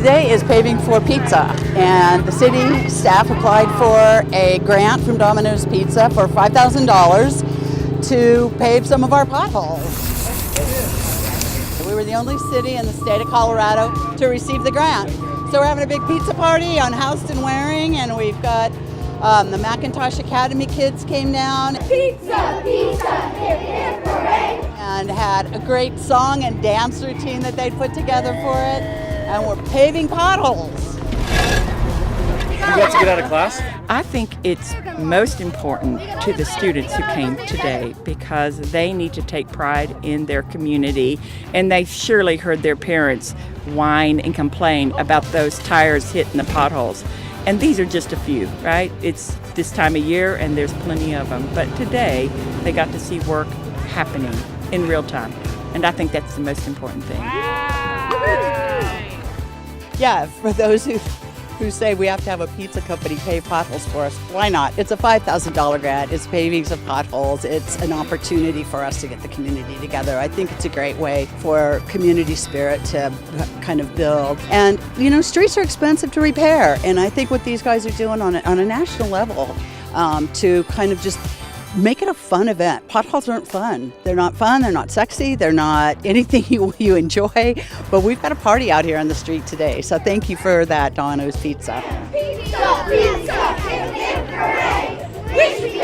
today is Paving for Pizza, and the city staff applied for a grant from Domino's Pizza for $5,000 to pave some of our potholes. We were the only city in the state of Colorado to receive the grant. So we're having a big pizza party on Houston Waring, and we've got the Macintosh Academy kids came down. Pizza, pizza, hip, hip, hooray! And had a great song and dance routine that they'd put together for it. And we're paving potholes. You got to get out of class? I think it's most important to the students who came today because they need to take pride in their community, and they surely heard their parents whine and complain about those tires hitting the potholes. And these are just a few, right? It's this time of year and there's plenty of them. But today they got to see work happening in real time. And I think that's the most important thing. Yeah, for those who say we have to have a pizza company pave potholes for us, why not? It's a $5,000 grant. It's paving some potholes. It's an opportunity for us to get the community together. I think it's a great way for community spirit to kind of build. And, you know, streets are expensive to repair. And I think what these guys are doing on a national level to kind of just make it a fun event. Potholes aren't fun. They're not fun. They're not sexy. They're not anything you enjoy. But we've got a party out here on the street today. So thank you for that, Domino's Pizza. Pizza, pizza, hip, hip, hooray! We should